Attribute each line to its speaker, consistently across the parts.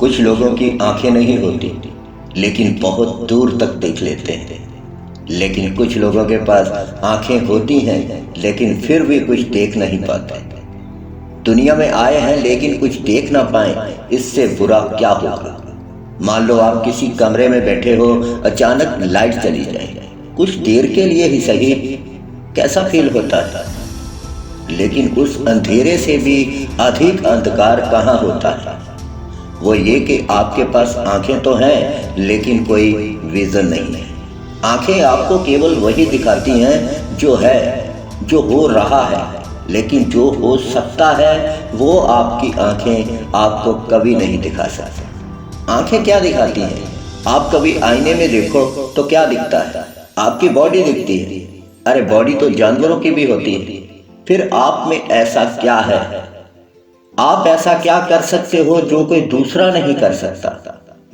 Speaker 1: कुछ लोगों की आंखें नहीं होती लेकिन बहुत दूर तक देख लेते हैं। लेकिन कुछ लोगों के पास आंखें होती हैं लेकिन फिर भी कुछ देख नहीं पाते। दुनिया में आए हैं लेकिन कुछ देख ना पाए, इससे बुरा क्या होगा। मान लो आप किसी कमरे में बैठे हो, अचानक लाइट चली जाए, कुछ देर के लिए ही सही, कैसा फील होता है। लेकिन उस अंधेरे से भी अधिक अंधकार कहाँ होता है। वो ये कि आपके पास आंखें तो हैं लेकिन कोई विजन नहीं है। आंखें आपको केवल वही दिखाती हैं जो है, जो हो रहा है, लेकिन जो हो सकता है वो आपकी आंखें आपको कभी नहीं दिखा सकती। आंखें क्या दिखाती हैं? आप कभी आईने में देखो तो क्या दिखता है? आपकी बॉडी दिखती है। अरे बॉडी तो जानवरों की भी होती है। फिर आप में ऐसा क्या है? आप ऐसा क्या कर सकते हो जो कोई दूसरा नहीं कर सकता?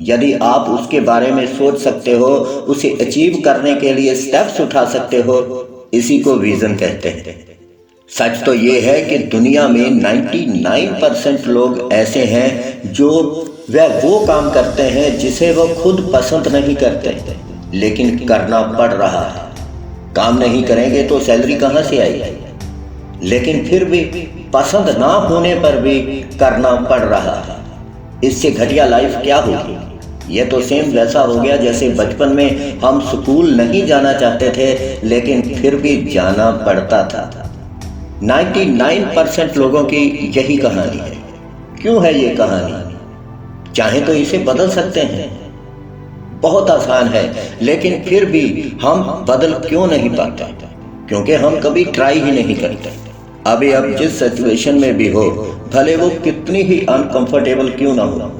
Speaker 1: यदि आप उसके बारे में सोच सकते हो, उसे अचीव करने के लिए स्टेप्स उठा सकते हो, इसी को विजन कहते हैं। सच तो ये है कि दुनिया में 99% लोग ऐसे हैं जो वह वो काम करते हैं जिसे वो खुद पसंद नहीं करते, लेकिन करना पड़ रहा है। काम नहीं करेंगे तो सैलरी कहाँ से आएगी? लेकिन फिर भी पसंद ना होने पर भी करना पड़ रहा है। इससे घटिया लाइफ क्या होगी? यह तो सेम वैसा हो गया जैसे बचपन में हम स्कूल नहीं जाना चाहते थे लेकिन फिर भी जाना पड़ता था। 99% लोगों की यही कहानी है। क्यों है ये कहानी? चाहे तो इसे बदल सकते हैं, बहुत आसान है, लेकिन फिर भी हम बदल क्यों नहीं पाते? क्योंकि हम कभी ट्राई ही नहीं करते। अभी अब जिस सिचुएशन में भी हो, भले वो कितनी ही अनकंफर्टेबल क्यों ना हो,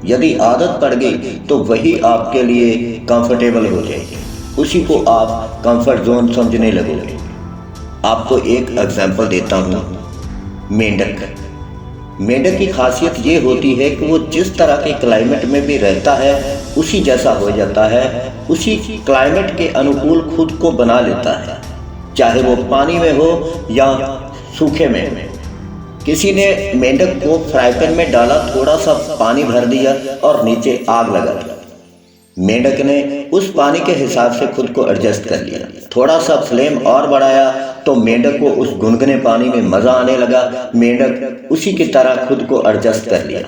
Speaker 1: यदि आदत पड़ गई तो वही आपके लिए कंफर्टेबल हो जाएगी। उसी को आप कंफर्ट जोन समझने लगोगे। आपको एक एग्जांपल देता हूँ। मेंढक की खासियत ये होती है कि वो जिस तरह के क्लाइमेट में भी रहता है उसी जैसा हो जाता है, उसी क्लाइमेट के अनुकूल खुद को बना लेता है, चाहे वो पानी में हो या सूखे में। किसी ने मेंढक को फ्राई पैन में डाला, थोड़ा सा पानी भर दिया और नीचे आग लगा दिया। मेंढक ने उस पानी के हिसाब से खुद को एडजस्ट कर लिया। थोड़ा सा फ्लेम और बढ़ाया तो मेंढक को उस गुनगुने पानी में मजा आने लगा। मेंढक उसी की तरह खुद को एडजस्ट कर लिया।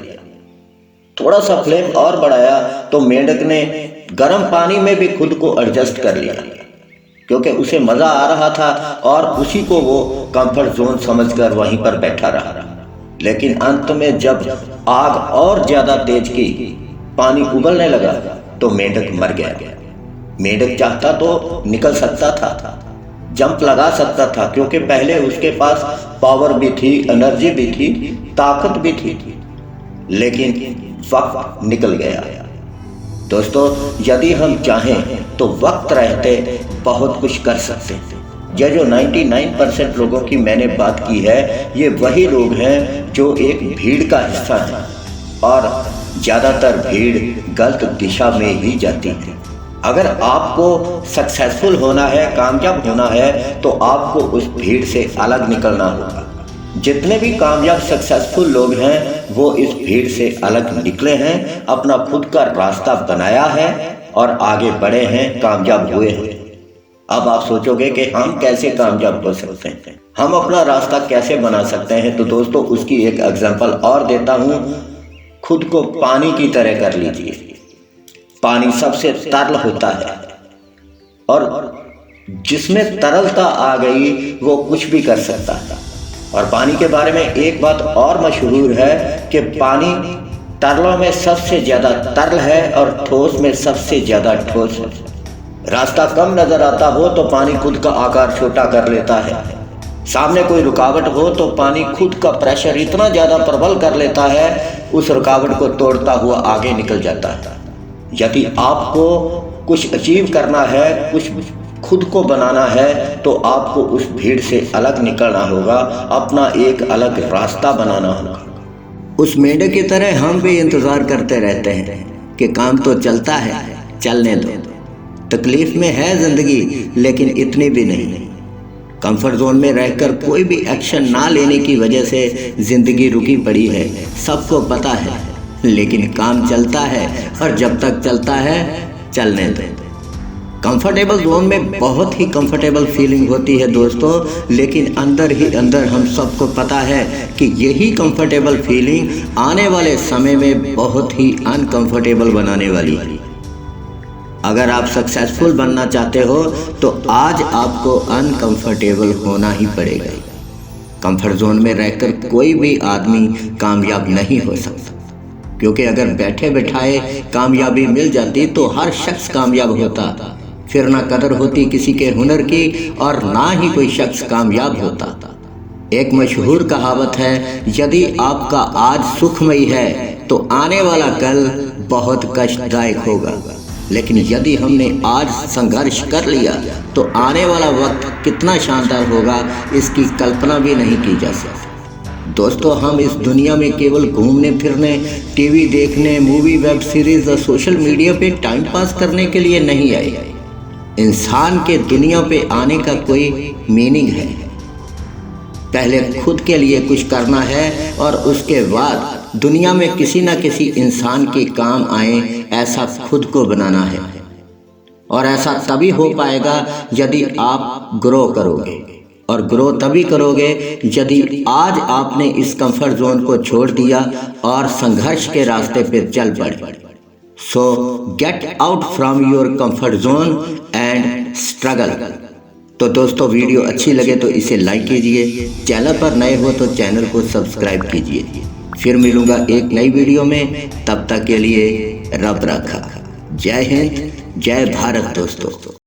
Speaker 1: थोड़ा सा फ्लेम और बढ़ाया तो मेंढक ने गर्म पानी में भी खुद को एडजस्ट कर लिया, क्योंकि उसे मजा आ रहा था और उसी को वो कंफर्ट जोन समझकर वहीं पर बैठा रहा। लेकिन अंत में जब आग और ज्यादा तेज की, पानी उबलने लगा तो मेंढक मर गया। मेंढक चाहता तो निकल सकता था, जंप लगा सकता था, क्योंकि पहले उसके पास पावर भी थी, एनर्जी भी थी, ताकत भी थी, लेकिन वक्त निकल गया। दोस्तों, यदि हम चाहें तो वक्त रहते बहुत कुछ कर सकते हैं। यह जो 99% लोगों की मैंने बात की है, ये वही लोग हैं जो एक भीड़ का हिस्सा हैं, और ज़्यादातर भीड़ गलत दिशा में ही जाती है। अगर आपको सक्सेसफुल होना है, कामयाब होना है, तो आपको उस भीड़ से अलग निकलना होगा। जितने भी कामयाब सक्सेसफुल लोग हैं वो इस भीड़ से अलग निकले हैं, अपना खुद का रास्ता बनाया है और आगे बढ़े हैं, कामयाब हुए हैं। अब आप सोचोगे कि हम कैसे कामयाब हो सकते हैं, हम अपना रास्ता कैसे बना सकते हैं? तो दोस्तों, उसकी एक एग्जांपल और देता हूँ। खुद को पानी की तरह कर लीजिए। पानी सबसे तरल होता है और जिसमें तरलता आ गई वो कुछ भी कर सकता है। और पानी के बारे में एक बात और मशहूर है कि पानी तरलों में सबसे ज़्यादा तरल है और ठोस में सबसे ज़्यादा ठोस है। रास्ता कम नज़र आता हो तो पानी खुद का आकार छोटा कर लेता है। सामने कोई रुकावट हो तो पानी खुद का प्रेशर इतना ज़्यादा प्रबल कर लेता है, उस रुकावट को तोड़ता हुआ आगे निकल जाता है। यदि आपको कुछ अचीव करना है, कुछ खुद को बनाना है, तो आपको उस भीड़ से अलग निकलना होगा, अपना एक अलग रास्ता बनाना होगा। उस मेंढक की तरह हम भी इंतज़ार करते रहते हैं कि काम तो चलता है, चलने दो। तकलीफ में है ज़िंदगी, लेकिन इतनी भी नहीं। कंफर्ट जोन में रहकर कोई भी एक्शन ना लेने की वजह से ज़िंदगी रुकी पड़ी है, सबको पता है। लेकिन काम चलता है और जब तक चलता है चलने दो। कंफर्टेबल जोन में बहुत ही कंफर्टेबल फीलिंग होती है दोस्तों, लेकिन अंदर ही अंदर हम सबको पता है कि यही कंफर्टेबल फीलिंग आने वाले समय में बहुत ही अनकंफर्टेबल बनाने वाली है। अगर आप सक्सेसफुल बनना चाहते हो तो आज आपको अनकंफर्टेबल होना ही पड़ेगा। कंफर्ट जोन में रहकर कोई भी आदमी कामयाब नहीं हो सकता, क्योंकि अगर बैठे बैठाए कामयाबी मिल जाती तो हर शख्स कामयाब होता, फिर ना कदर होती किसी के हुनर की और ना ही कोई शख्स कामयाब होता। एक मशहूर कहावत है, यदि आपका आज सुखमयी है तो आने वाला कल बहुत कष्टदायक होगा, लेकिन यदि हमने आज संघर्ष कर लिया तो आने वाला वक्त कितना शानदार होगा इसकी कल्पना भी नहीं की जा सकती। दोस्तों, हम इस दुनिया में केवल घूमने फिरने, टीवी देखने, मूवी, वेब सीरीज और सोशल मीडिया पे टाइम पास करने के लिए नहीं आए। इंसान के दुनिया पे आने का कोई मीनिंग है। पहले खुद के लिए कुछ करना है और उसके बाद दुनिया में किसी न किसी इंसान के काम आए, ऐसा खुद को बनाना है। और ऐसा तभी हो पाएगा यदि आप ग्रो करोगे, और ग्रो तभी करोगे यदि आज आपने इस कंफर्ट जोन को छोड़ दिया और संघर्ष के रास्ते पर चल पड़े। So get out from your comfort zone and struggle। तो दोस्तों, वीडियो अच्छी लगे तो इसे लाइक कीजिए, चैनल पर नए हो तो चैनल को सब्सक्राइब कीजिए। फिर मिलूंगा एक नई वीडियो में, तब तक के लिए रब रखा। जय हिंद, जय भारत दोस्तों।